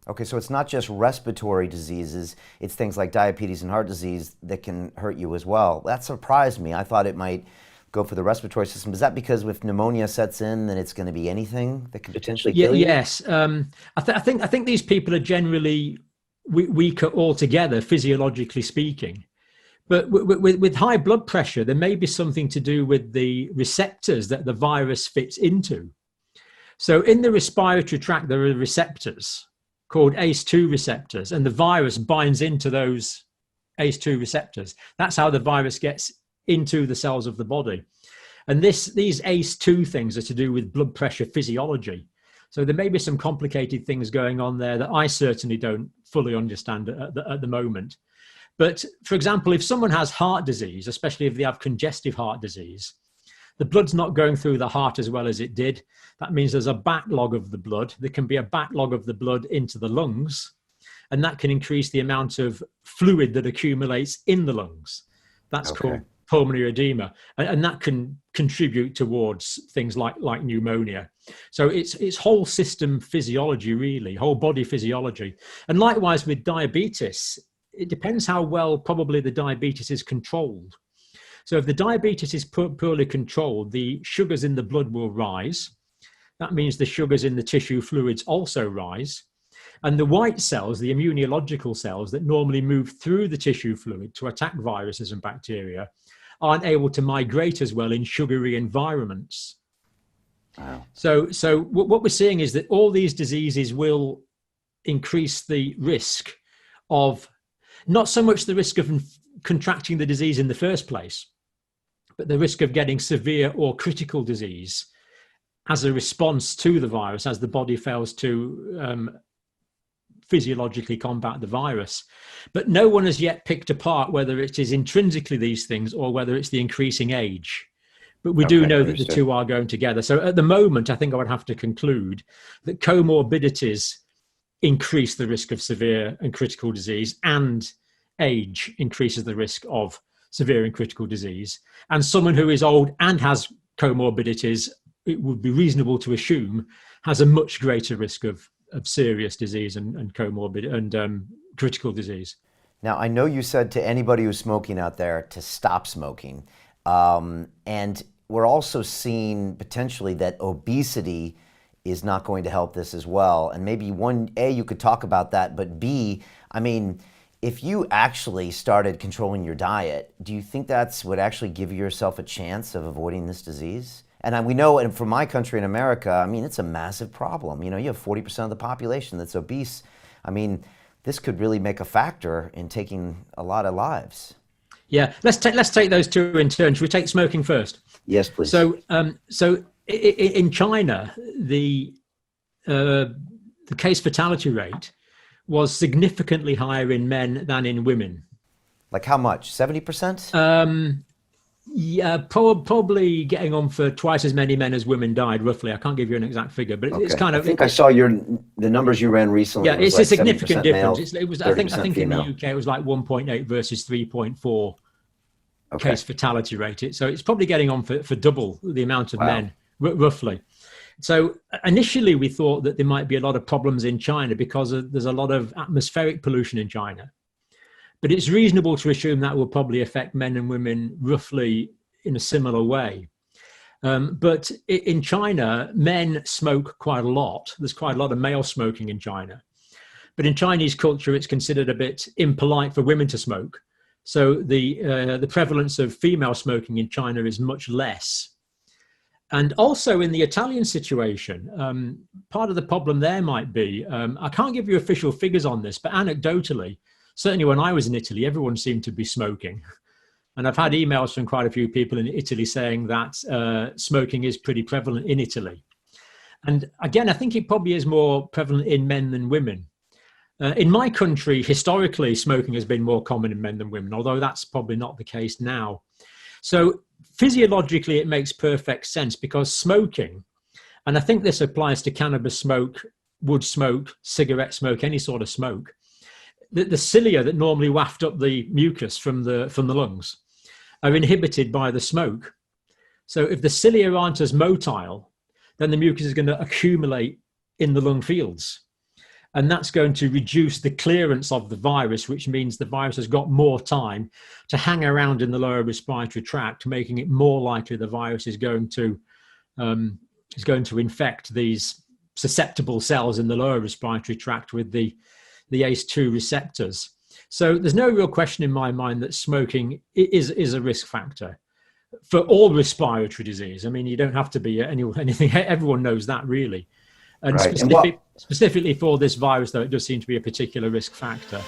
Okay, so it's not just respiratory diseases, it's things like diabetes and heart disease that can hurt you as well. That surprised me. I thought it might go for the respiratory system. Is that because if pneumonia sets in, then it's going to be anything that could potentially Yeah, kill you? yes. I think these people are generally weaker altogether, physiologically speaking. But with high blood pressure, there may be something to do with the receptors that the virus fits into. So in the respiratory tract, there are receptors called ACE2 receptors, and the virus binds into those ACE2 receptors. That's how the virus gets into the cells of the body. And these ACE2 things are to do with blood pressure physiology. So there may be some complicated things going on there that I certainly don't fully understand at the moment. But for example, if someone has heart disease, especially if they have congestive heart disease, the blood's not going through the heart as well as it did. That means there's a backlog of the blood. There can be a backlog of the blood into the lungs, and that can increase the amount of fluid that accumulates in the lungs. That's called Okay. pulmonary edema, and that can contribute towards things like pneumonia. So it's whole system physiology, really, whole body physiology. And likewise with diabetes, it depends how well probably the diabetes is controlled. So if the diabetes is poorly controlled, the sugars in the blood will rise. That means the sugars in the tissue fluids also rise. And the white cells, the immunological cells that normally move through the tissue fluid to attack viruses and bacteria, aren't able to migrate as well in sugary environments. Wow. So what we're seeing is that all these diseases will increase the risk of, not so much the risk of contracting the disease in the first place, but the risk of getting severe or critical disease as a response to the virus, as the body fails to physiologically combat the virus. But no one has yet picked apart whether it is intrinsically these things or whether it's the increasing age. But we do Okay, know that the understood. two are going together. So at the moment, I think I would have to conclude that comorbidities increase the risk of severe and critical disease, and age increases the risk of severe and critical disease. And someone who is old and has comorbidities, it would be reasonable to assume, has a much greater risk of serious disease and comorbid and critical disease. Now, I know you said to anybody who's smoking out there to stop smoking. And we're also seeing potentially that obesity is not going to help this as well. And maybe A, you could talk about that, but B, I mean, if you actually started controlling your diet, do you think that's would actually give yourself a chance of avoiding this disease? And we know, and for my country in America, I mean, it's a massive problem. You know, you have 40% of the population that's obese. I mean, this could really make a factor in taking a lot of lives. Yeah, let's take those two in turn. Should we take smoking first? Yes, please. So in China, the case fatality rate was significantly higher in men than in women. Like how much? 70%? Yeah, probably getting on for twice as many men as women died, roughly. I can't give you an exact figure, but it's Okay. kind I of think I saw the numbers you ran recently. yeah, It was it's a like significant 70% male, difference. It was I 30% think in the female. UK it was like 1.8 versus 3.4 Okay. case fatality rate. So it's probably getting on for double the amount of Wow. men, roughly. So initially we thought that there might be a lot of problems in China because there's a lot of atmospheric pollution in China. But it's reasonable to assume that will probably affect men and women roughly in a similar way. But in China, men smoke quite a lot. There's quite a lot of male smoking in China. But in Chinese culture, it's considered a bit impolite for women to smoke. So the prevalence of female smoking in China is much less. And also in the Italian situation, part of the problem there might be, I can't give you official figures on this, but anecdotally, certainly when I was in Italy, everyone seemed to be smoking. And I've had emails from quite a few people in Italy saying that smoking is pretty prevalent in Italy. And again, I think it probably is more prevalent in men than women. In my country, historically, smoking has been more common in men than women, although that's probably not the case now. So physiologically, it makes perfect sense because smoking, and I think this applies to cannabis smoke, wood smoke, cigarette smoke, any sort of smoke, the cilia that normally waft up the mucus from the lungs are inhibited by the smoke. So if the cilia aren't as motile, then the mucus is going to accumulate in the lung fields. And that's going to reduce the clearance of the virus, which means the virus has got more time to hang around in the lower respiratory tract, making it more likely the virus is going to infect these susceptible cells in the lower respiratory tract with the ACE2 receptors. So there's no real question in my mind that smoking is a risk factor for all respiratory disease. I mean, you don't have to be anything. Everyone knows that, really. And right. specifically for this virus, though, it does seem to be a particular risk factor.